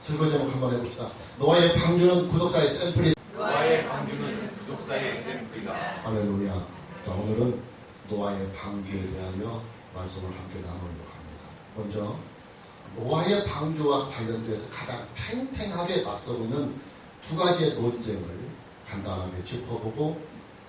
설교 제목 한번 해봅시다. 노아의 방주는 구속사의 샘플이. 노아의 방주는 구속사의 샘플이다. 할렐루야. 자, 오늘은 노아의 방주에 대하여 말씀을 함께 나누려고 합니다. 먼저 노아의 방주와 관련돼서 가장 팽팽하게 맞서고있는 두 가지의 논쟁을 간단하게 짚어보고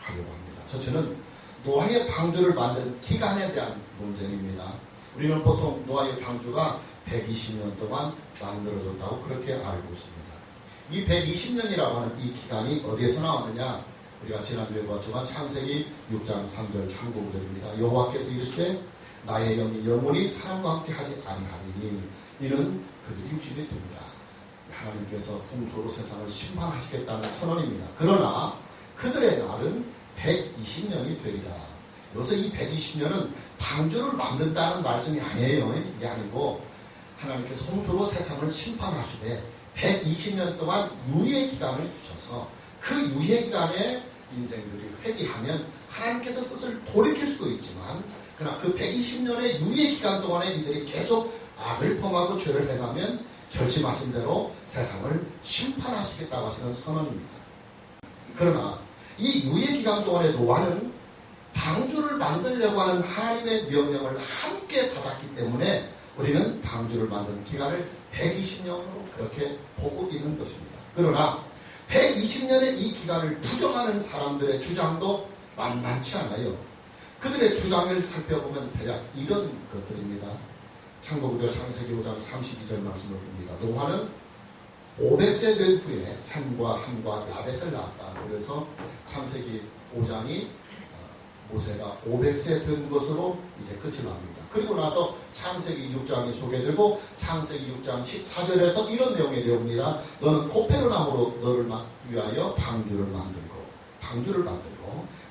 가려고 합니다. 첫째는 노아의 방주를 만든 기간에 대한 논쟁입니다. 우리는 보통 노아의 방주가 120년 동안 만들어졌다고 그렇게 알고 있습니다. 이 120년이라고 하는 이 기간이 어디에서 나왔느냐? 우리가 지난주에 보았지만 창세기 6장 3절 참고구절입니다. 여호와께서 이르시되 나의 영이 영원히 사람과 함께 하지 아니하리니 이는 그들이 육신이 됩니다. 하나님께서 홍수로 세상을 심판하시겠다는 선언입니다. 그러나 그들의 날은 120년이 되리라. 여기서 이 120년은 방주를 만든다는 말씀이 아니에요. 이게 아니고 하나님께서 홍수로 세상을 심판하시되 120년 동안 유예 기간을 주셔서 그 유예 기간에 인생들이 회개하면 하나님께서 뜻을 돌이킬 수도 있지만 그러나 그 120년의 유예 기간 동안에 이들이 계속 악을 범하고 죄를 행하면 결심하신 대로 세상을 심판하시겠다고 하시는 선언입니다. 그러나 이 유예 기간 동안에 노아는 방주를 만들려고 하는 하나님의 명령을 함께 받았기 때문에 우리는 방주를 만드는 기간을 120년으로 그렇게 보고 있는 것입니다. 그러나 120년의 이 기간을 부정하는 사람들의 주장도 만만치 않아요. 그들의 주장을 살펴보면 대략 이런 것들입니다. 참고구절 창세기 5장 32절 말씀을 봅니다. 노아는 500세 된 후에 샘과 함과 야벳을 낳았다. 그래서 창세기 5장이 모세가 500세 된 것으로 이제 끝이 납니다. 그리고 나서 창세기 6장이 소개되고 창세기 6장 14절에서 이런 내용이 되옵니다. 너는 코페르나무로 너를 위하여 방주를 만들고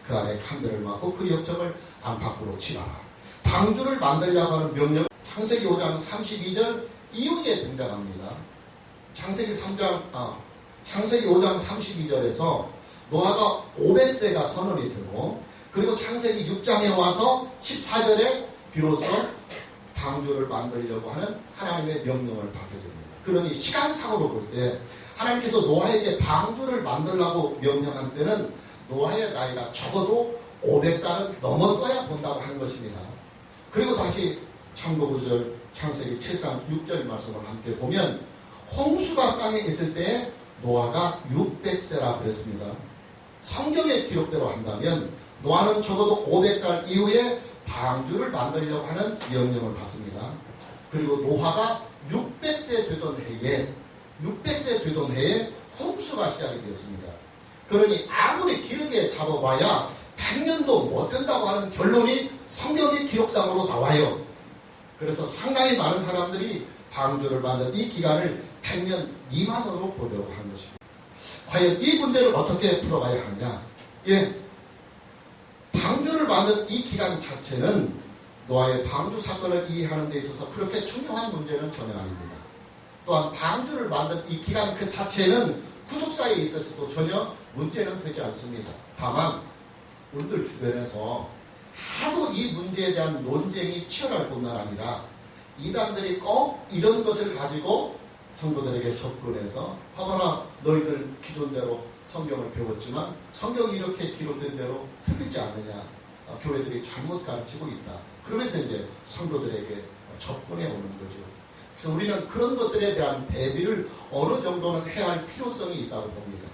그 안에 칸대를 막고 그 역청을 안팎으로 칠하라. 방주를 만들려고 하는 명령 창세기 5장 32절 이후에 등장합니다. 창세기 5장 32절에서 노아가 500세가 선언이 되고 그리고 창세기 6장에 와서 14절에 비로소 방주를 만들려고 하는 하나님의 명령을 받게 됩니다. 그러니 시간상으로 볼 때 하나님께서 노아에게 방주를 만들라고 명령한 때는 노아의 나이가 적어도 500살은 넘었어야 본다고 하는 것입니다. 그리고 다시 참고구절 창세기 7장 6절 말씀을 함께 보면 홍수가 땅에 있을 때 노아가 600세라 그랬습니다. 성경의 기록대로 한다면 노아는 적어도 500살 이후에 방주를 만들려고 하는 명령을 받습니다. 그리고 노아가 600세 되던 해에 홍수가 시작이 되었습니다. 그러니 아무리 길게 잡아봐야 100년도 못 된다고 하는 결론이 성경의 기록상으로 나와요. 그래서 상당히 많은 사람들이 방주를 만든 이 기간을 100년 미만으로 보려고 하는 것입니다. 과연 이 문제를 어떻게 풀어가야 하느냐? 방주를 만든 이 기간 자체는 노아의 방주 사건을 이해하는 데 있어서 그렇게 중요한 문제는 전혀 아닙니다. 또한 방주를 만든 이 기간 그 자체는 구속사에 있어서도 전혀 문제는 되지 않습니다. 다만 우리들 주변에서 하도 이 문제에 대한 논쟁이 치열할 뿐만 아니라 이단들이 꼭 이런 것을 가지고 성도들에게 접근해서 하거나 너희들 기존대로 성경을 배웠지만 성경이 이렇게 기록된 대로 틀리지 않느냐, 교회들이 잘못 가르치고 있다. 그러면서 이제 성도들에게 접근해 오는 거죠. 그래서 우리는 그런 것들에 대한 대비를 어느 정도는 해야 할 필요성이 있다고 봅니다.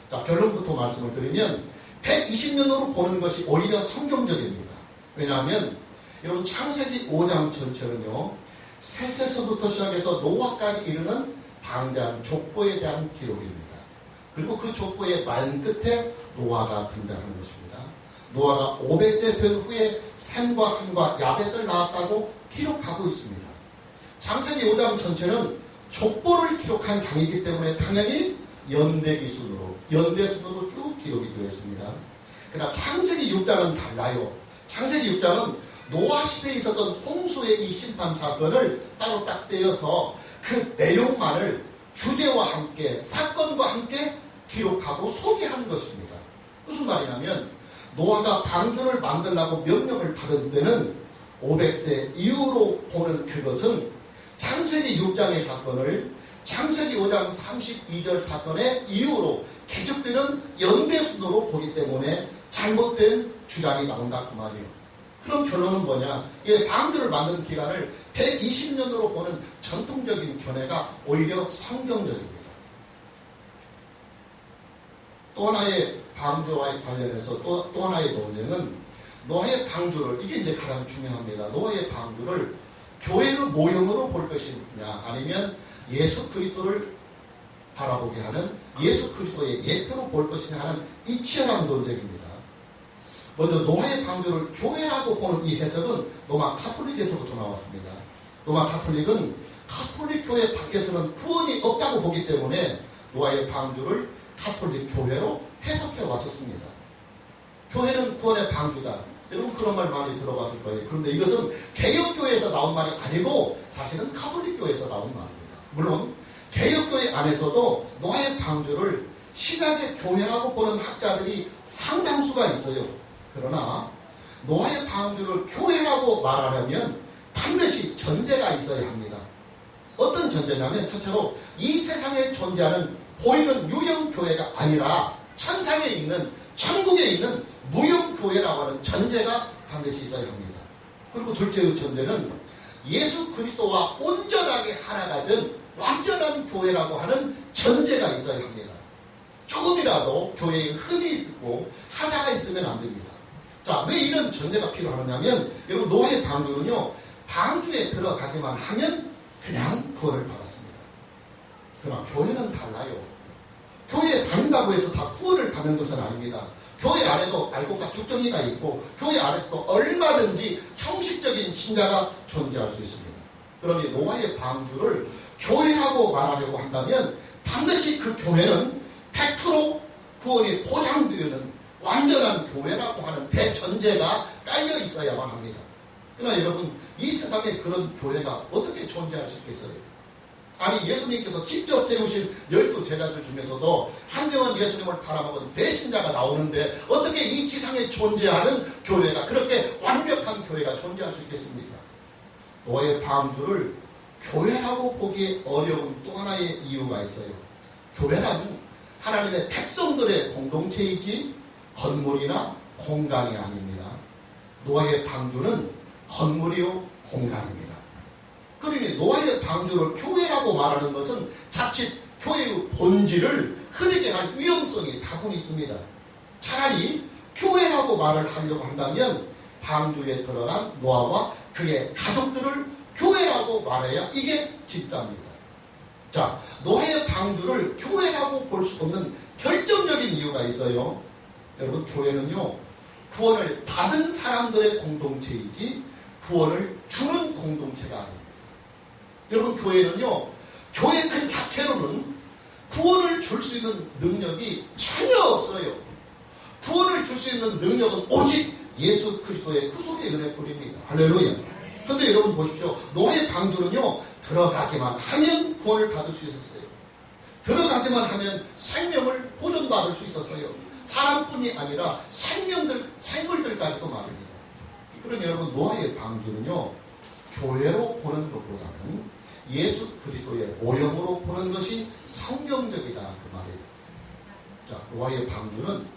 자, 결론부터 말씀을 드리면 120년으로 보는 것이 오히려 성경적입니다. 왜냐하면 여러분 창세기 5장 전체는요, 셋에서부터 시작해서 노아까지 이르는 방대한 족보에 대한 기록입니다. 그리고 그 족보의 맨 끝에 노아가 등장하는 것입니다. 노아가 500세 된 후에 샘과 함과 야벳을 낳았다고 기록하고 있습니다. 창세기 5장 전체는 족보를 기록한 장이기 때문에 당연히 연대기순으로 쭉 기록이 되어 있습니다. 그러나 창세기 6장은 달라요. 창세기 6장은 노아 시대에 있었던 홍수의 이 심판 사건을 따로 딱 떼어서 그 내용만을 주제와 함께 사건과 함께 기록하고 소개하는 것입니다. 무슨 말이냐면 노아가 방주를 만들라고 명령을 받은 때는 500세 이후로 보는 그것은 창세기 6장의 사건을 창세기 5장 32절 사건의 이후로 계속되는 연대순으로 보기 때문에 잘못된 주장이 나온다 그 말이에요. 그럼 결론은 뭐냐? 이 방주를 만드는 기간을 120년으로 보는 전통적인 견해가 오히려 성경적입니다. 또 하나의 방주와의 관련해서 또 하나의 논쟁은 노아의 방주를, 이게 이제 가장 중요합니다. 노아의 방주를 교회의 모형으로 볼 것이냐, 아니면 예수 그리스도를 바라보게 하는 예수 그리스도의 예표로 볼 것이냐 하는 이 치열한 논쟁입니다. 먼저 노아의 방주를 교회라고 보는 이 해석은 로마 카톨릭에서부터 나왔습니다. 로마 카톨릭은 카톨릭 교회 밖에서는 구원이 없다고 보기 때문에 노아의 방주를 카톨릭 교회로 해석해 왔었습니다. 교회는 구원의 방주다. 여러분 그런 말 많이 들어봤을 거예요. 그런데 이것은 개혁교회에서 나온 말이 아니고 사실은 카톨릭교회에서 나온 말입니다. 물론 개혁교회 안에서도 노아의 방주를 신약의 교회라고 보는 학자들이 상당수가 있어요. 그러나 노아의 방주를 교회라고 말하려면 반드시 전제가 있어야 합니다. 어떤 전제냐면 첫째로 이 세상에 존재하는 보이는 유형교회가 아니라 천상에 있는, 천국에 있는 무형교회라고 하는 전제가 반드시 있어야 합니다. 그리고 둘째의 전제는 예수 그리스도와 온전하게 하나가 된 완전한 교회라고 하는 전제가 있어야 합니다. 조금이라도 교회에 흠이 있고 하자가 있으면 안 됩니다. 자, 왜 이런 전제가 필요하느냐면 여러분 노아의 방주는요, 방주에 들어가기만 하면 그냥 구원을 받았습니다. 그러나 교회는 달라요. 교회에 다닌다고 해서 다 구원을 받는 것은 아닙니다. 교회 안에도 알곡과 쭉정이가 있고 교회 안에서도 얼마든지 형식적인 신자가 존재할 수 있습니다. 그러니 노아의 방주를 교회라고 말하려고 한다면 반드시 그 교회는 100% 구원이 보장되는 완전한 교회라고 하는 대전제가 깔려 있어야만 합니다. 그러나 여러분 이 세상에 그런 교회가 어떻게 존재할 수 있겠어요? 아니 예수님께서 직접 세우신 12제자들 중에서도 한 명은 예수님을 팔아먹은 배신자가 나오는데 어떻게 이 지상에 존재하는 교회가, 그렇게 완벽한 교회가 존재할 수 있겠습니까? 노아의 방주를 교회라고 보기 어려운 또 하나의 이유가 있어요. 교회란 하나님의 백성들의 공동체이지 건물이나 공간이 아닙니다. 노아의 방주는 건물이요 공간입니다. 그러니 노아의 방주를 교회라고 말하는 것은 자칫 교회의 본질을 흐리게 할 위험성이 다분히 있습니다. 차라리 교회라고 말을 하려고 한다면 방주에 들어간 노아와 그의 가족들을 교회라고 말해야 이게 진짜입니다. 자, 노아의 방주를 교회라고 볼 수 없는 결정적인 이유가 있어요. 여러분 교회는요, 구원을 받은 사람들의 공동체이지 구원을 주는 공동체가 아닙니다. 여러분 교회는요, 교회 그 자체로는 구원을 줄 수 있는 능력이 전혀 없어요. 구원을 줄 수 있는 능력은 오직 예수 그리스도의 구속의 은혜뿐입니다. 할렐루야. 근데 여러분 보십시오. 노아의 방주는요, 들어가기만 하면 구원을 받을 수 있었어요. 들어가기만 하면 생명을 보존받을 수 있었어요. 사람뿐이 아니라 생물들까지도 말입니다. 그러니 여러분 노아의 방주는요, 교회로 보는 것보다는 예수 그리스도의 모형으로 보는 것이 성경적이다 그 말이에요. 자, 노아의 방주는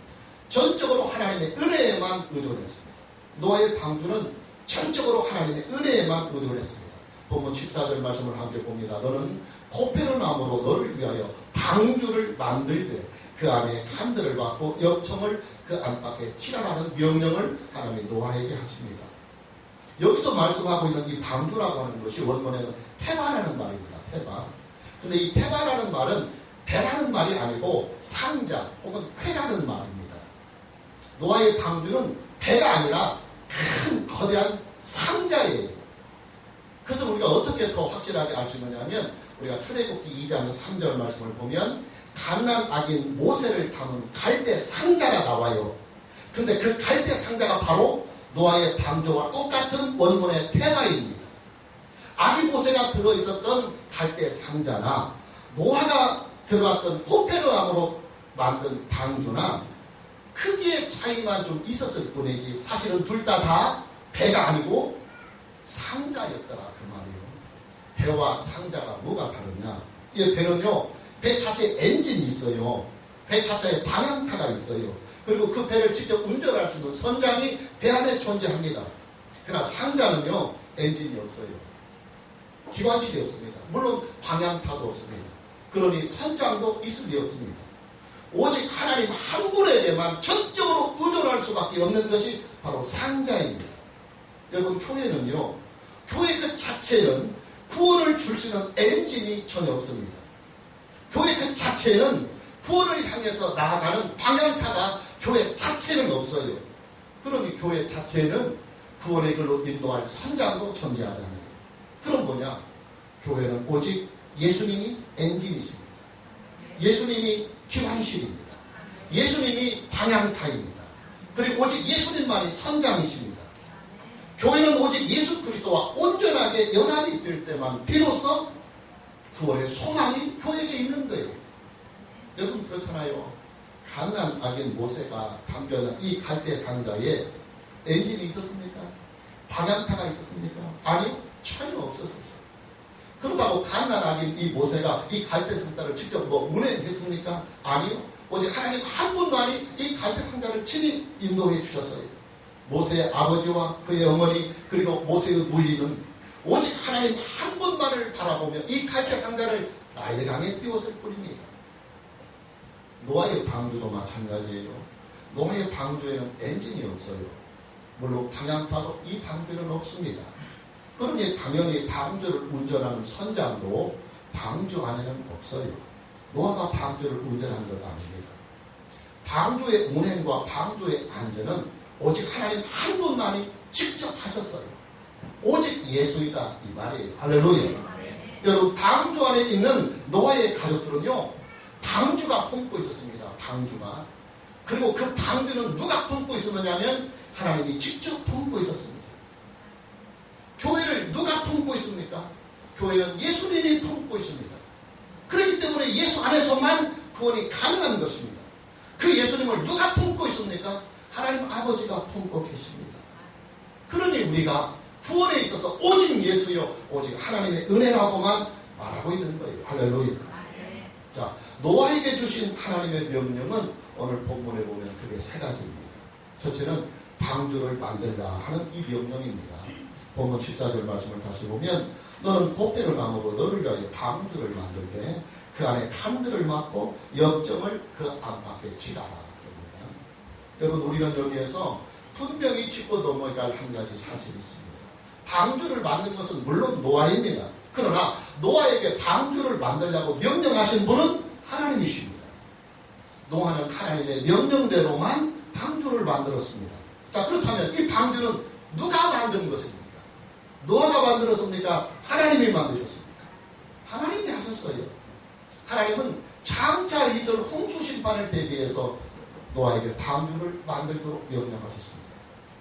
전적으로 하나님의 은혜에만 의존했습니다. 노아의 방주는 전적으로 하나님의 은혜에만 의존했습니다. 본문 14절 말씀을 함께 봅니다. 너는 코페르나무로 너를 위하여 방주를 만들되 그 안에 칸들을 받고 역청을 그 안팎에 칠하라는 명령을 하나님이 노아에게 하십니다. 여기서 말씀하고 있는 이 방주라고 하는 것이 원문에는 테바라는 말입니다. 테바. 근데 이 테바라는 말은 배라는 말이 아니고 상자 혹은 쾌라는 말입니다. 노아의 방주는 배가 아니라 큰 거대한 상자예요. 그래서 우리가 어떻게 더 확실하게 알 수 있느냐면 우리가 출애굽기 2장 3절 말씀을 보면 갓난 아기인 모세를 담은 갈대 상자가 나와요. 근데 그 갈대 상자가 바로 노아의 방주와 똑같은 원문의 테마입니다. 아기 모세가 들어있었던 갈대 상자나 노아가 들어갔던 코페르나무로 만든 방주나 크기의 차이만 좀 있었을 뿐이지 사실은 둘 다 배가 아니고 상자였더라 그 말이에요. 배와 상자가 뭐가 다르냐? 이 배는요, 배 자체에 엔진이 있어요. 배 자체에 방향타가 있어요. 그리고 그 배를 직접 운전할 수 있는 선장이 배 안에 존재합니다. 그러나 상자는요, 엔진이 없어요. 기관실이 없습니다. 물론 방향타도 없습니다. 그러니 선장도 있을 리 없습니다. 오직 하나님 한 분에게만 전적으로 의존할 수밖에 없는 것이 바로 상자입니다. 여러분, 교회는요, 교회 그 자체는 구원을 줄 수 있는 엔진이 전혀 없습니다. 교회 그 자체는 구원을 향해서 나아가는 방향타가 교회 자체는 없어요. 그러니 교회 자체는 구원의 길로 인도할 선장도 존재하잖아요. 그럼 뭐냐? 교회는 오직 예수님이 엔진이십니다. 예수님이 기관실입니다. 예수님이 방향타입니다. 그리고 오직 예수님만이 선장이십니다. 교회는 오직 예수 그리스도와 온전하게 연합이 될 때만 비로소 구원의 소망이 교회에 있는 거예요. 여러분, 그렇잖아요. 갓난 아기인 모세가 담겨진 이 갈대 상자에 엔진이 있었습니까? 방향타가 있었습니까? 아니요, 전혀 없었어요. 그렇다고 갓난 아기인 이 모세가 이 갈대 상자를 직접 운행했습니까? 아니요. 오직 하나님 한 분만이 이 갈대 상자를 친히 인도해 주셨어요. 모세의 아버지와 그의 어머니 그리고 모세의 부인은 오직 하나님 한 분만을 바라보며 이 갈대 상자를 나일강에 띄웠을 뿐입니다. 노아의 방주도 마찬가지예요. 노아의 방주에는 엔진이 없어요. 물론 방향타도 이 방주에는 없습니다. 그러니 당연히 방주를 운전하는 선장도 방주 안에는 없어요. 노아가 방주를 운전한 것 아닙니다. 방주의 운행과 방주의 안전은 오직 하나님 한 분만이 직접 하셨어요. 오직 예수이다 이 말이에요. 할렐루야. 여러분, 방주 안에 있는 노아의 가족들은요, 방주가 품고 있었습니다. 방주가. 그리고 그 방주는 누가 품고 있었느냐면 하나님이 직접 품고 있었습니다. 교회를 누가 품고 있습니까? 교회는 예수님이 품고 있습니다. 그렇기 때문에 예수 안에서만 구원이 가능한 것입니다. 그 예수님을 누가 품고 있습니까? 하나님 아버지가 품고 계십니다. 그러니 우리가 구원에 있어서 오직 예수요, 오직 하나님의 은혜라고만 말하고 있는 거예요. 할렐루야. 자, 노아에게 주신 하나님의 명령은 오늘 본문에 보면 크게 세 가지입니다. 첫째는 방주를 만들라 하는 이 명령입니다. 본문 14절 말씀을 다시 보면 너는 봇대를 나무로 너를 위하여 방주를 만들되 그 안에 칸들을 막고 역정을 그 안팎에 치라라. 여러분, 우리는 여기에서 분명히 짚고 넘어갈 한 가지 사실이 있습니다. 방주를 만든 것은 물론 노아입니다. 그러나 노아에게 방주를 만들라고 명령하신 분은 하나님이십니다. 노아는 하나님의 명령대로만 방주를 만들었습니다. 자, 그렇다면 이 방주는 누가 만든 것입니까? 노아가 만들었습니까? 하나님이 만드셨습니까? 하나님이 하셨어요. 하나님은 장차 있을 홍수 심판을 대비해서 노아에게 방주를 만들도록 명령하셨습니다.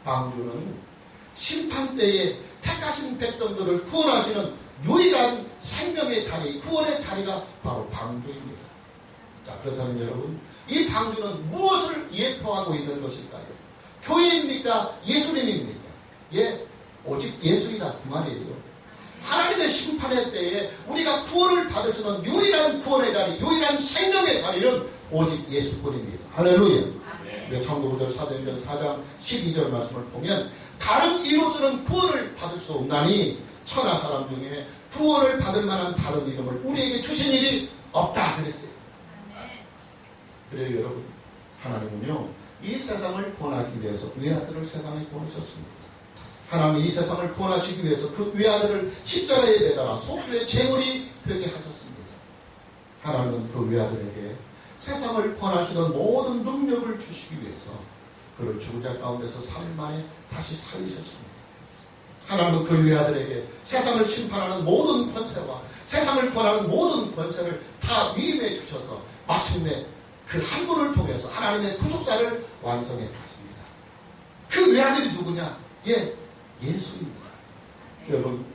방주는 심판 때에 택하신 백성들을 구원하시는 유일한 생명의 자리, 구원의 자리가 바로 방주입니다. 자, 그렇다면 여러분, 이 방주는 무엇을 예표하고 있는 것일까요? 교회입니까? 예수님입니까? 예, 오직 예수이다 그 말이에요. 하나님의 심판의 때에 우리가 구원을 받을 수 있는 유일한 구원의 자리, 유일한 생명의 자리는 오직 예수뿐입니다. 할렐루야. 청도구절 사도행전 4장 12절 말씀을 보면 다른 이로서는 구원을 받을 수 없나니 천하 사람 중에 구원을 받을 만한 다른 이름을 우리에게 주신 일이 없다 그랬어요. 그래요 여러분, 하나님은요 이 세상을 구원하기 위해서 외아들을 세상에 보내셨습니다. 하나님이 이 세상을 구원하시기 위해서 그 외아들을 십자가에 매달아 속죄의 제물이 되게 하셨습니다. 하나님은 그 외아들에게 세상을 구원하시던 모든 능력을 주시기 위해서 그를 죽은 자 가운데서 3일 만에 다시 살리셨습니다. 하나님은 그 외아들에게 세상을 심판하는 모든 권세와 세상을 구원하는 모든 권세를 다 위임해 주셔서 마침내 그 한 분을 통해서 하나님의 구속사를 완성해 갔습니다. 그 외아들이 누구냐? 예, 예수입니다. 여러분,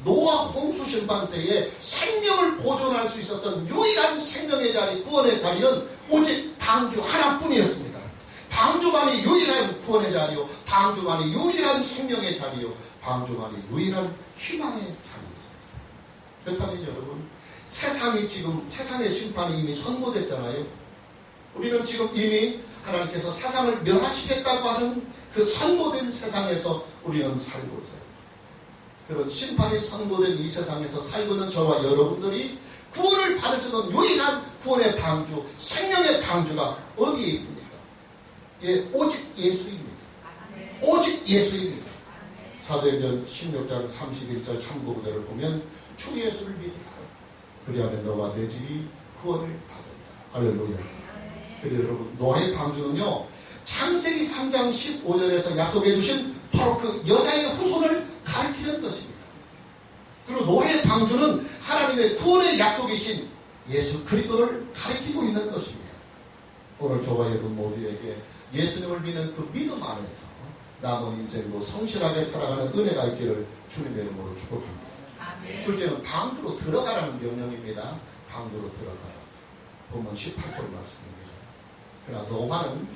노아 홍수 심판 때에 생명을 보존할 수 있었던 유일한 생명의 자리, 구원의 자리는 오직 방주 하나뿐이었습니다. 방주만이 유일한 구원의 자리요, 방주만이 유일한 생명의 자리요, 방주만이 유일한 희망의 자리였습니다. 그렇다면 여러분, 세상의 심판이 이미 선고됐잖아요. 우리는 지금 이미 하나님께서 세상을 멸하시겠다고 하는 그 선고된 세상에서 우리는 살고 있어요. 그런 심판이 선고된 이 세상에서 살고 있는 저와 여러분들이 구원을 받을 수 있는 유일한 구원의 방주, 생명의 방주가 어디에 있습니까? 예, 오직 예수입니다. 오직 예수입니다. 사도행전 16장 31절 참고구절을 보면 주 예수를 믿으라. 그리하면 너와 내 집이 구원을 받으리라. 할렐루야. 그리고 여러분, 노아의 방주는요, 창세기 3장 15절에서 약속해 주신 바로 그 여자의 후손을 가리키는 것입니다. 그리고 노아의 방주는 하나님의 구원의 약속이신 예수 그리스도를 가리키고 있는 것입니다. 오늘 저와 여러분 모두에게 예수님을 믿는 그 믿음 안에서 남은 인생도 성실하게 살아가는 은혜가 있기를 주님의 이름으로 축복합니다. 둘째는 방주로 들어가라는 명령입니다. 방주로 들어가라. 본문 18절 말씀입니다. 그러나 노아는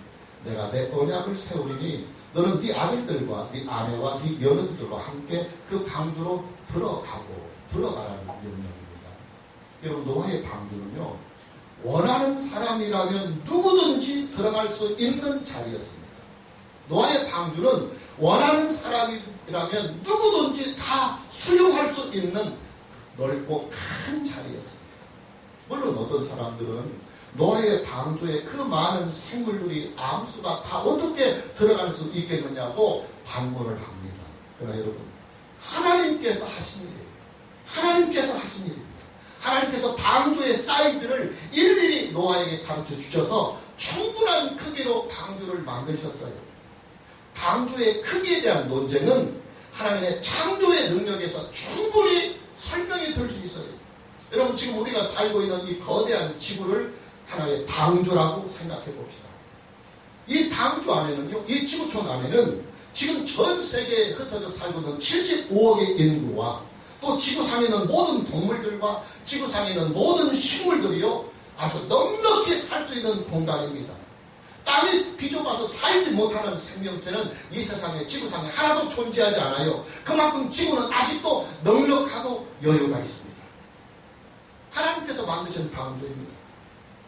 내가 내 언약을 세우리니 너는 네 아들들과 네 아내와 네 며느리들과 함께 그 방주로 들어가라는 명령입니다. 여러분, 노아의 방주는요, 원하는 사람이라면 누구든지 들어갈 수 있는 자리였습니다. 노아의 방주는 원하는 사람이라면 누구든지 다 수용할 수 있는 넓고 큰 자리였습니다. 물론 어떤 사람들은 노아의 방주에 그 많은 생물들이 암수가 다 어떻게 들어갈 수 있겠느냐고 반문을 합니다. 그러나 여러분, 하나님께서 하신 일이에요. 하나님께서 하신 일입니다. 하나님께서 방주의 사이즈를 일일이 노아에게 가르쳐 주셔서 충분한 크기로 방주를 만드셨어요. 방주의 크기에 대한 논쟁은 하나님의 창조의 능력에서 충분히 설명이 될 수 있어요. 여러분, 지금 우리가 살고 있는 이 거대한 지구를 하나의 방주라고 생각해 봅시다. 이 방주 안에는요, 이 지구촌 안에는 지금 전 세계에 흩어져 살고 있는 75억의 인구와 또 지구상에 있는 모든 동물들과 지구상에 있는 모든 식물들이요, 아주 넉넉히 살 수 있는 공간입니다. 땅이 비좁아서 살지 못하는 생명체는 이 세상에, 지구상에 하나도 존재하지 않아요. 그만큼 지구는 아직도 넉넉하고 여유가 있습니다. 하나님께서 만드신 방주입니다.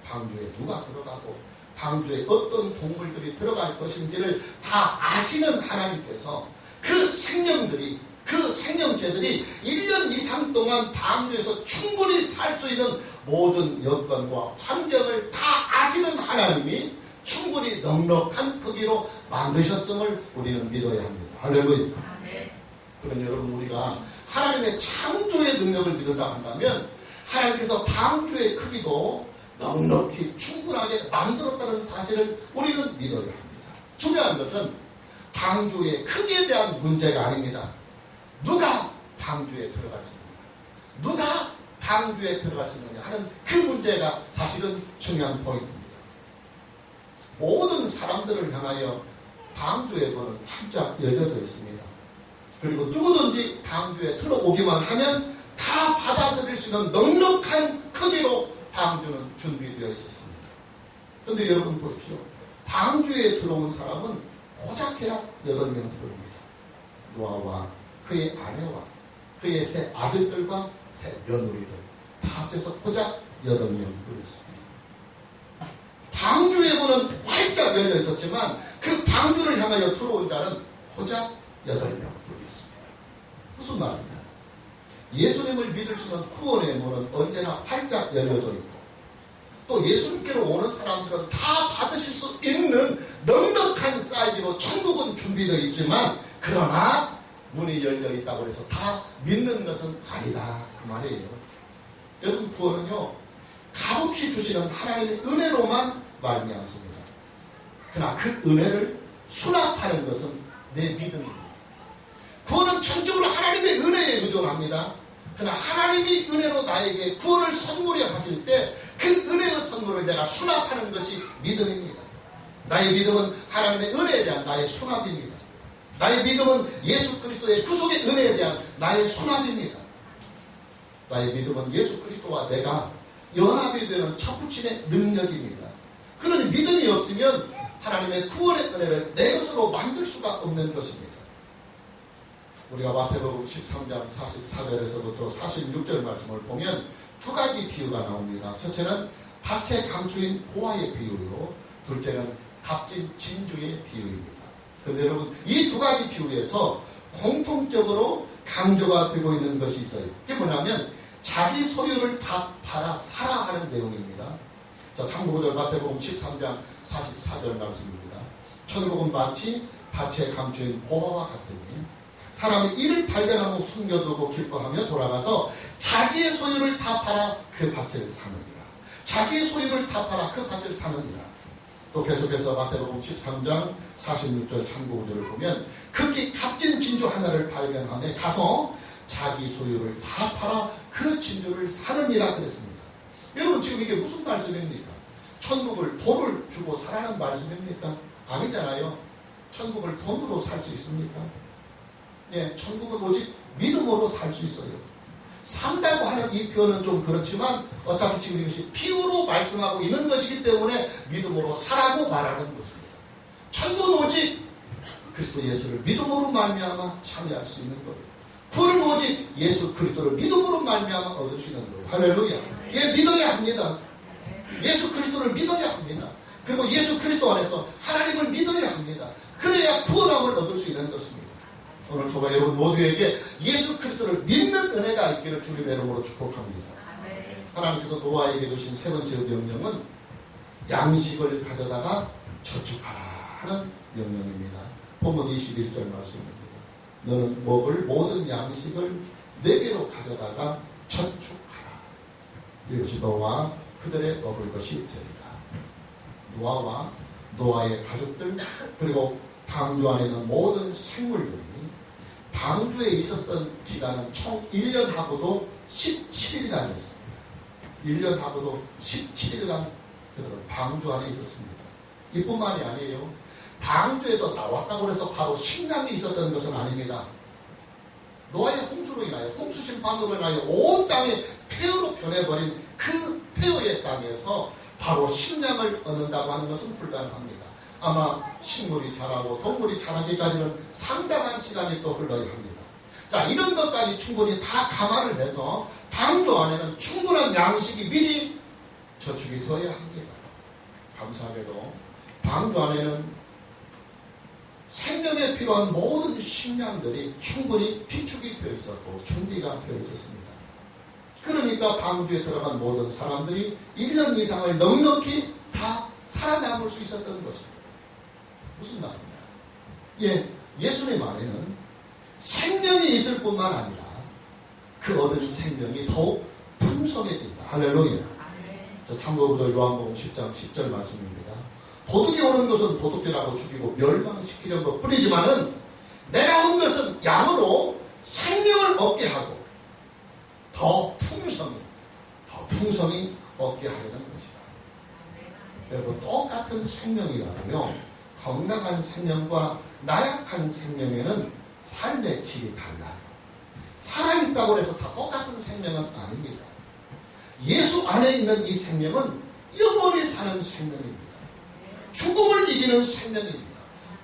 방주에 누가 들어가고 방주에 어떤 동물들이 들어갈 것인지를 다 아시는 하나님께서 그 생명체들이 1년 이상 동안 방주에서 충분히 살 수 있는 모든 여건과 환경을 다 아시는 하나님이 충분히 넉넉한 크기로 만드셨음을 우리는 믿어야 합니다. 할렐루야. 그럼 여러분, 우리가 하나님의 창조의 능력을 믿는다 한다면 하나님께서 방주의 크기도 넉넉히 충분하게 만들었다는 사실을 우리는 믿어야 합니다. 중요한 것은 방주의 크기에 대한 문제가 아닙니다. 누가 방주에 들어갈 수 있느냐, 누가 방주에 들어갈 수 있느냐 하는 그 문제가 사실은 중요한 포인트입니다. 모든 사람들을 향하여 방주의 문은 활짝 열려져 있습니다. 그리고 누구든지 방주에 들어오기만 하면 다 받아들일 수 있는 넉넉한 크기로 방주는 준비되어 있었습니다. 그런데 여러분 보십시오. 방주에 들어온 사람은 고작해야 8명뿐입니다. 노아와 그의 아내와 그의 세 아들들과 세 며느리들 다 합해서 고작 8명뿐이었습니다. 방주의 문은 활짝 열려 있었지만 그 방주를 향하여 들어온 자는 고작 8명뿐이었습니다. 무슨 말이냐? 예수님을 믿을 수 있는 구원의 문은 언제나 활짝 열려져 있고, 또 예수님께로 오는 사람들은 다 받으실 수 있는 넉넉한 사이즈로 천국은 준비되어 있지만, 그러나 문이 열려 있다고 해서 다 믿는 것은 아니다, 그 말이에요. 여러분, 구원은요, 값없이 주시는 하나님의 은혜로만 말미암습니다. 그러나 그 은혜를 수납하는 것은 내 믿음입니다. 구원은 전적으로 하나님의 은혜에 의존합니다. 그러나 하나님이 은혜로 나에게 구원을 선물해 하실 때 그 은혜의 선물을 내가 수납하는 것이 믿음입니다. 나의 믿음은 하나님의 은혜에 대한 나의 수납입니다. 나의 믿음은 예수 그리스도의 구속의 은혜에 대한 나의 수납입니다. 나의 믿음은 예수 그리스도와 내가 연합이 되는 첫부침의 능력입니다. 그러니 믿음이 없으면 하나님의 구원의 은혜를 내 것으로 만들 수가 없는 것입니다. 우리가 마태복음 13장 44절에서부터 46절 말씀을 보면 두 가지 비유가 나옵니다. 첫째는 밭에 감추인 보화의 비유요, 둘째는 값진 진주의 비유입니다. 그런데 여러분, 이 두 가지 비유에서 공통적으로 강조가 되고 있는 것이 있어요. 그게 뭐냐면 자기 소유를 다 팔아 사라 하는 내용입니다. 자, 참고구절 마태복음 13장 44절 말씀입니다. 천국은 마치 밭에 감추인 보화와 같으니 사람이 이를 발견하고 숨겨두고 기뻐하며 돌아가서 자기의 소유를 다 팔아 그 밭을 사느니라. 자기의 소유를 다 팔아 그 밭을 사느니라. 또 계속해서 마태복음 13장 46절 참고구절을 보면 극히 값진 진주 하나를 발견하며 가서 자기 소유를 다 팔아 그 진주를 사느니라 그랬습니다. 여러분, 지금 이게 무슨 말씀입니까? 천국을 돈을 주고 사라는 말씀입니까? 아니잖아요. 천국을 돈으로 살 수 있습니까? 예, 천국은 오직 믿음으로 살 수 있어요. 산다고 하는 이 표현은 좀 그렇지만 어차피 지금 이것이 비유로 말씀하고 있는 것이기 때문에 믿음으로 사라고 말하는 것입니다. 천국은 오직 그리스도 예수를 믿음으로 말미암아 참여할 수 있는 거예요. 구원은 오직 예수 그리스도를 믿음으로 말미암아 얻을 수 있는 거예요. 할렐루야. 예, 믿어야 합니다. 예수 그리스도를 믿어야 합니다. 그리고 예수 그리스도 안에서 하나님을 믿어야 합니다. 그래야 구원함을 얻을 수 있는 것입니다. 오늘 저와 여러분 모두에게 예수 그리스도를 믿는 은혜가 있기를 주님의 이름으로 축복합니다. 하나님께서 노아에게 주신 세 번째 명령은 양식을 가져다가 저축하라 하는 명령입니다. 본문 21절 말씀입니다. 너는 먹을 모든 양식을 내게로 가져다가 저축하라. 이것이 너와 그들의 먹을 것이 되리라. 노아와 노아의 가족들 그리고 방주 안에 있는 모든 생물들이 방주에 있었던 기간은 총 1년하고도 17일간이었습니다. 1년하고도 17일간 그들은 방주 안에 있었습니다. 이뿐만이 아니에요. 방주에서 나왔다고 해서 바로 식량이 있었던 것은 아닙니다. 노아의 홍수로 인하여 홍수 심판으로 인하여 온 땅이 폐허로 변해버린 그 폐허의 땅에서 바로 식량을 얻는다고 하는 것은 불가능합니다. 아마 식물이 자라고 동물이 자라기까지는 상당한 시간이 또 흘러야 합니다. 자, 이런 것까지 충분히 다 감안을 해서 방주 안에는 충분한 양식이 미리 저축이 되어야 합니다. 감사하게도 방주 안에는 생명에 필요한 모든 식량들이 충분히 비축이 되어 있었고 준비가 되어 있었습니다. 그러니까 방주에 들어간 모든 사람들이 1년 이상을 넉넉히 다 살아남을 수 있었던 것입니다. 무슨 말이냐? 예, 예수님 안에는 생명이 있을 뿐만 아니라 그 얻은 생명이 더욱 풍성해진다. 할렐루야. 참고구절 요한복음 10장 10절 말씀입니다. 도둑이 오는 것은 도둑질하고 죽이고 멸망시키려는 것 뿐이지만은 내가 온 것은 양으로 생명을 얻게 하고 더 풍성히 얻게 하려는 것이다. 여러분, 똑같은 생명이라면요, 건강한 생명과 나약한 생명에는 삶의 질이 달라요. 살아있다고 해서 다 똑같은 생명은 아닙니다. 예수 안에 있는 이 생명은 영원히 사는 생명입니다. 죽음을 이기는 생명입니다.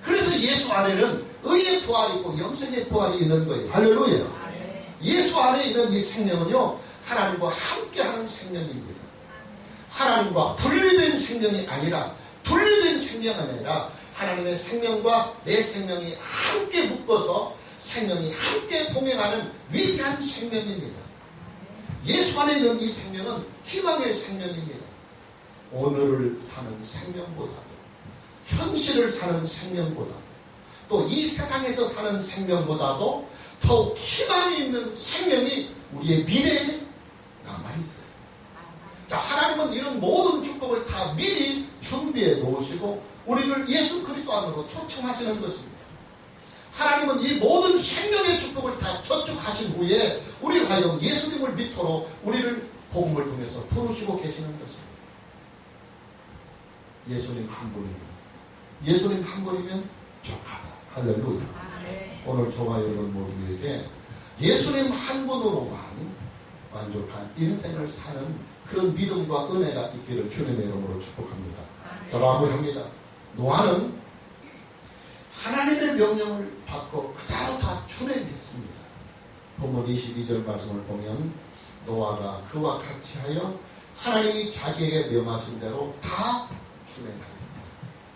그래서 예수 안에는 의의 부활이 있고 영생의 부활이 있는 거예요. 할렐루야. 예수 안에 있는 이 생명은요, 하나님과 함께하는 생명입니다. 하나님과 분리된 생명이 아니라, 분리된 생명이 아니라 하나님의 생명과 내 생명이 함께 묶어서 생명이 함께 동행하는 위대한 생명입니다. 예수 안에 있는 이 생명은 희망의 생명입니다. 오늘을 사는 생명보다도, 현실을 사는 생명보다도, 또 이 세상에서 사는 생명보다도 더욱 희망이 있는 생명이 우리의 미래에 남아있어요. 자, 하나님은 이런 모든 축복을 다 미리 준비해 놓으시고 우리를 예수 그리스도 안으로 초청하시는 것입니다. 하나님은 이 모든 생명의 축복을 다 저축하신 후에 우리를 하여 예수님을 믿도록 우리를 복음을 통해서 부르시고 계시는 것입니다. 예수님 한 분이면 족하다. 할렐루야. 오늘 저와 여러분 모두에게 예수님 한 분으로만 만족한 인생을 사는 그런 믿음과 은혜가 있기를 주님의 이름으로 축복합니다. 자, 마무리합니다. 노아는 하나님의 명령을 받고 그대로 다 준행했습니다. 본문 22절 말씀을 보면 노아가 그와 같이 하여 하나님이 자기에게 명하신 대로 다 준행하였다.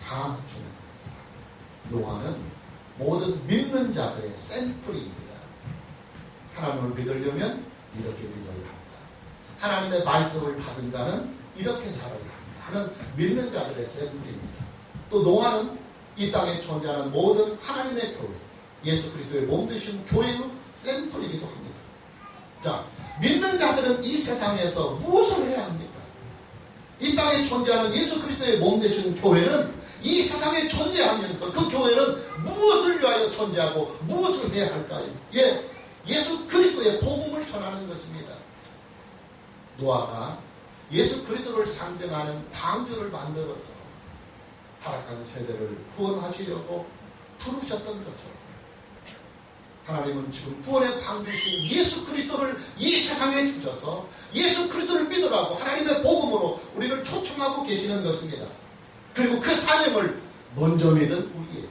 다 준행하였다. 노아는 모든 믿는 자들의 샘플입니다. 하나님을 믿으려면 이렇게 믿어야 한다. 하나님의 말씀을 받은 자는 이렇게 살아야 한다 하는 믿는 자들의 샘플입니다. 또 노아는 이 땅에 존재하는 모든 하나님의 교회, 예수 그리스도의 몸 되신 교회의 샘플이기도 합니다. 자, 믿는 자들은 이 세상에서 무엇을 해야 합니까? 이 땅에 존재하는 예수 그리스도의 몸 되신 교회는 이 세상에 존재하면서 그 교회는 무엇을 위하여 존재하고 무엇을 해야 할까요? 예, 예수 그리스도의 복음을 전하는 것입니다. 노아가 예수 그리스도를 상징하는 방주를 만들어서 타락한 세대를 구원하시려고 부르셨던 것처럼 하나님은 지금 구원의 방주이신 예수 그리스도를 이 세상에 주셔서 예수 그리스도를 믿으라고 하나님의 복음으로 우리를 초청하고 계시는 것입니다. 그리고 그 사명을 먼저 믿은 우리에게,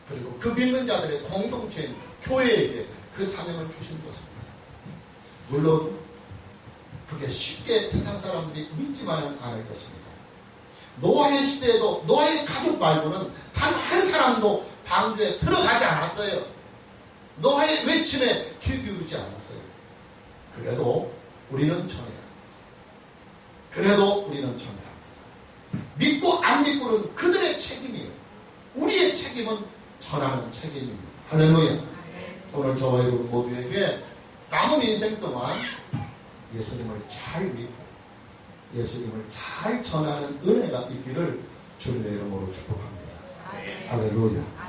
그리고 그 믿는 자들의 공동체인 교회에게 그 사명을 주신 것입니다. 물론 그게 쉽게 세상 사람들이 믿지만은 않을 것입니다. 노아의 시대에도 노아의 가족 말고는 단 한 사람도 방주에 들어가지 않았어요. 노아의 외침에 귀 기울이지 않았어요. 그래도 우리는 전해야 합니다. 그래도 우리는 전해야 합니다. 믿고 안 믿고는 그들의 책임이에요. 우리의 책임은 전하는 책임입니다. 할렐루야. 오늘 저와 여러분 모두에게 남은 인생 동안 예수님을 잘 믿고 예수님을 잘 전하는 은혜가 있기를 주님의 이름으로 축복합니다. 할렐루야.